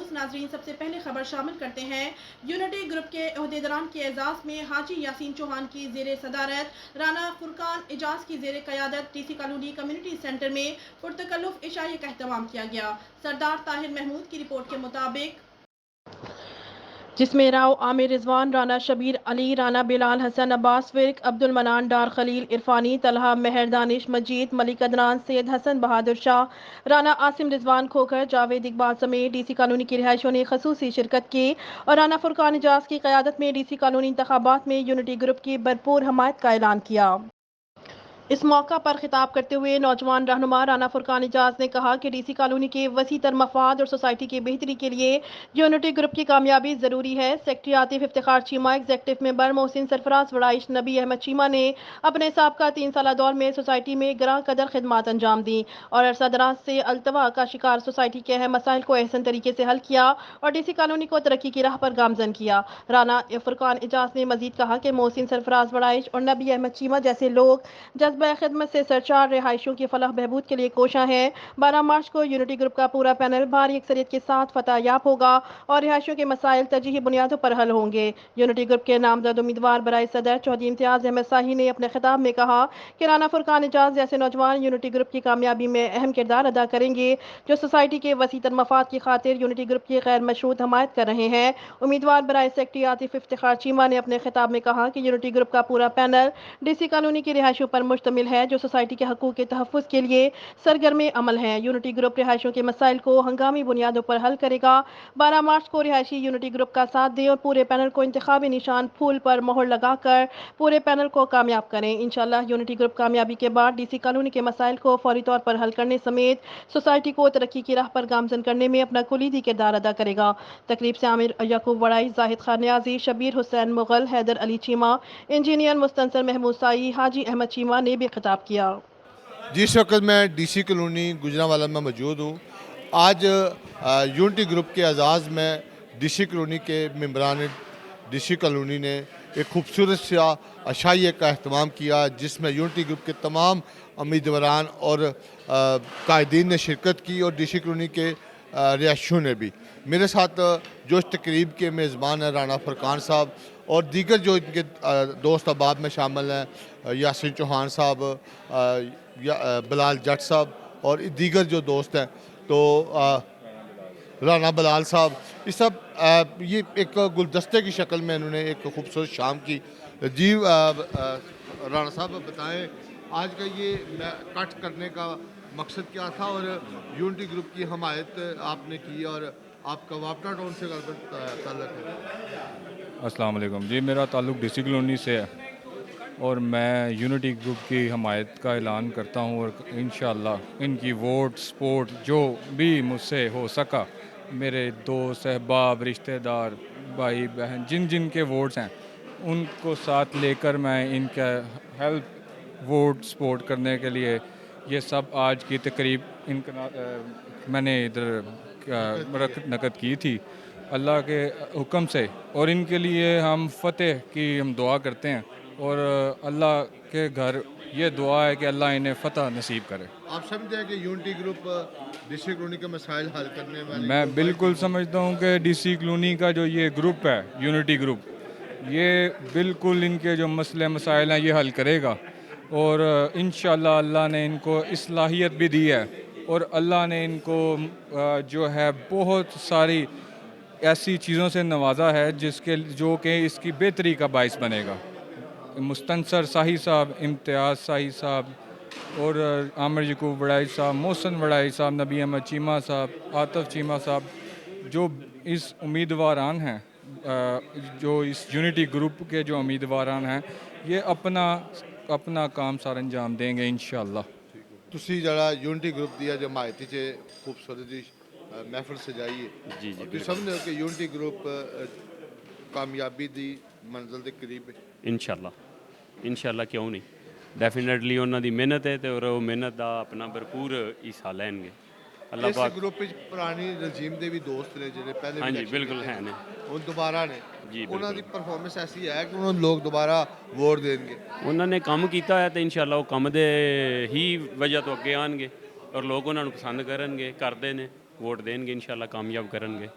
खसूस नाजरीन सबसे पहले खबर शामिल करते हैं। यूनिटी ग्रुप के अहदेदारान के एजाज में हाजी यासीन चौहान की जेर सदारत, राना फुरकान एजाज की जेर क़यादत डीसी कॉलोनी कम्युनिटी सेंटर में पुरतकल्लुफ़ इशाई का अहतमाम किया गया। सरदार ताहिर महमूद की रिपोर्ट के मुताबिक जिसमें राव आमिर रिजवान, राना शबीर अली, राना बिलाल हसन, अब्बास विर्क, अब्दुल मनान डार, खलील इरफानी, तलहा मेहर, दानिश मजीद, मलिक अदनान, सैयद हसन बहादुर शाह, राना आसिम रिजवान खोखर, जावेद इकबाल समेत डीसी कॉलोनी की रिहायशों ने खसूसी शिरकत की और राना फुरकान एजाज की क़यादत में डीसी कॉलोनी इंतखाबात में यूनिटी ग्रुप की भरपूर हमायत का ऐलान किया। इस मौका पर खिताब करते हुए नौजवान रहनुमा राना फुरकान एजाज ने कहा कि डीसी कॉलोनी के वसी तर मफाद और सोसाइटी की बेहतरी के लिए यूनिटी ग्रुप की कामयाबी जरूरी है। Secretary Atif Iftikhar Cheema, executive member Mohsin Sarfraz Waraich, Nabi Ahmed Cheema ने अपने साबका 3 साल दौर में सोसाइटी में ग्रां कदर खिदमात अंजाम दी और अरसा दराज से अल्तवा का शिकार सोसाइटी के अहम मसाइल को एहसन तरीके से हल किया और डीसी कॉलोनी को तरक्की की राह पर गामजन किया। राना फुरकान एजाज ने मजीद कहा कि मोहसिन सरफराज वड़ाइश और नबी अहमद चीमा जैसे लोग जज्बा खिदमत से सरचार रिहायशियों की फलाह बहबूद के लिए कोशा है। 12 मार्च को यूनिटी ग्रुप का पूरा पैनल भारी अक्सरियत के साथ फतह याब होगा और रिहायशियों के मसाइल तरजीही बुनियादों पर हल होंगे। यूनिटी ग्रुप के नामजद उम्मीदवार बराए सदर चौधरी इम्तियाज अहमद शाही ने अपने खिताब में कहा कि राना फुरकान एजाज जैसे नौजवान यूनिटी ग्रुप की कामयाबी में अहम किरदार अदा करेंगे, जो सोसाइटी के वसीतर मफाद की खातिर यूनिटी ग्रुप की गैर मशरूत हमायत कर रहे हैं। उम्मीदवार बराए सेक्रेटरी आतिफ इफ्तिखार चीमा ने अपने खिताब में कहा कि यूनिटी ग्रुप का पूरा पैनल डीसी कॉलोनी की रिहायशों पर मुश्तमिल है, जो सोसाइटी के हकूक़ के तहफ़्फ़ुज़ के लिए सरगर्म अमल है। यूनिटी ग्रुप रिहायशों के मसाइल को हंगामी बुनियादों पर हल करेगा। 12 मार्च को रिहायशी यूनिटी ग्रुप का साथ दें और पूरे पैनल को इंतखाबी निशान फूल पर मोहर लगाकर पूरे पैनल को कामयाब करें। इंशाअल्लाह यूनिटी ग्रुप कामयाबी के बाद डीसी कॉलोनी के मसाइल को फौरी तौर पर हल करने समेत सोसाइटी को तरक्की की राह पर गामजन करने में अपना कुलीदी किरदार अदा करेगा। तकरीब से आमिर याकूब वड़ाई, जाहिद खान न्याजी, शबीर हुसैन मुगल, हैदर अली चीमा, इंजीनियर मुस्तंसर महमूद साई, हाजी अहमद चीमा ने भी खिताब किया। जिस वक्त मैं डीसी कॉलोनी गुजरांवाला में मौजूद हूँ, आज यूनिटी ग्रुप के एजाज़ में डीसी कॉलोनी के मेम्बरान डीसी कॉलोनी ने एक खूबसूरत सा अशाइया का अहतमाम किया, जिसमें यूनिटी ग्रुप के तमाम उम्मीदवारान और कायदीन ने शिरकत की और डीसी कॉलोनी के रिहायशियों ने भी। मेरे साथ जो इस तकरीब के मेज़बान हैं राना फुरकान साहब और दीगर जो इनके दोस्त अहबाब में शामिल हैं, यासीन चौहान साहब, बिलाल जट साहब और दीगर जो दोस्त हैं, तो राना बिलाल साहब, ये सब ये एक गुलदस्ते की शक्ल में इन्होंने एक खूबसूरत शाम की। जी राना साहब बताएं, आज का ये कट करने का मकसद क्या था और यूनिटी ग्रुप की हमायत आपने की और आपका वापटा टाउन से ताल्लुक है? अस्सलाम वालेकुम जी, मेरा ताल्लुक़ डीसी कॉलोनी से है और मैं यूनिटी ग्रुप की हमायत का ऐलान करता हूँ और इंशाअल्लाह इनकी वोट सपोर्ट जो भी मुझसे हो सका, मेरे दोस्त अहबाब रिश्तेदार भाई बहन जिन जिन के वोट्स हैं उनको साथ लेकर मैं इनका हेल्प वोट सपोर्ट करने के लिए ये सब आज की तकरीब मैंने इधर नकद की थी अल्लाह के हुक्म से और इनके लिए हम फ़तेह की हम दुआ करते हैं और अल्लाह के घर ये दुआ है कि अल्लाह इन्हें फ़तह नसीब करे। आप समझते हैं कि यूनिटी ग्रुप डीसी कॉलोनी के मसाइल हल करने वाली? मैं बिल्कुल समझता हूँ कि डीसी कॉलोनी का जो ये ग्रुप है यूनिटी ग्रुप, ये बिल्कुल इनके जो मसले मसाइल हैं ये हल करेगा और इंशाअल्लाह अल्लाह ने इनको इस्लाहियत भी दी है और अल्लाह ने इनको जो है बहुत सारी ऐसी चीज़ों से नवाजा है जिसके जो कि इसकी बेहतरी का बाइस बनेगा। मुस्तंसर शाही साहब, इम्तियाज़ शाही साहब और आमिर याकूब वड़ाई साहब, मोहसिन वड़ाई साहब, नबी अहमद चीमा साहब, आतिफ चीमा साहब, जो इस उम्मीदवारान हैं, जो इस यूनिटी ग्रुप के जो उम्मीदवारान हैं, ये अपना अपना काम सारा अंजाम देंगे इंशाअल्लाह। ਤੁਸੀਂ ਜਿਹੜਾ यूनिटी ग्रुप ਦੀ ਅੱਜ ਹਮਾਇਤ 'ਚ खूबसूरत जी महफिल सजाई है, जी जी और तुम समझते हो कि यूनिटी ग्रुप कामयाबी ਦੀ ਮੰਜ਼ਿਲ ਦੇ ਕਰੀਬ ਹੈ? ਇਨਸ਼ਾਅੱਲਾ क्यों नहीं, डेफिनेटली ਉਹਨਾਂ ਦੀ ਮਿਹਨਤ ਹੈ ਤੇ ਔਰ ਉਹ ਮਿਹਨਤ ਦਾ ਆਪਣਾ ਭਰਪੂਰ ਹਿੱਸਾ ਲੈਣਗੇ ਅੱਲਾਹ ਇਸ ਪਾਕ। ਗਰੁੱਪ ਵਿੱਚ ਪੁਰਾਣੀ ਰਜੀਮ ਦੇ ਵੀ ਦੋਸਤ ਨੇ ਜਿਹੜੇ ਪਹਿਲੇ ਵੀ ਹਾਂਜੀ election ਬਿਲकुल ਕੀਤੇ ਹੈ ਨੇ ਹੁਣ ਦੁਬਾਰਾ ਨੇ, ਜੀ ਉਹਨਾਂ ਦੀ ਬਿਲकुल। ਪਰਫਾਰਮੈਂਸ ਐਸੀ ਹੈ ਕਿ ਉਹਨਾਂ ਨੂੰ ਲੋਕ ਦੁਬਾਰਾ ਵੋਟ ਦੇਣਗੇ। ਉਹਨਾਂ ਨੇ ਕੰਮ ਕੀਤਾ ਹੈ ਤੇ ਇਨਸ਼ਾਅੱਲਾ ਉਹ ਕੰਮ ਦੇ ਹੀ ਵਜ੍ਹਾ ਤੋਂ ਅੱਗੇ ਆਣਗੇ ਔਰ ਲੋਕ ਉਹਨਾਂ ਨੂੰ ਪਸੰਦ ਕਰਨਗੇ, ਕਰਦੇ ਨੇ, ਵੋਟ ਦੇਣਗੇ, ਇਨਸ਼ਾਅੱਲਾ ਕਾਮਯਾਬ ਕਰਨਗੇ।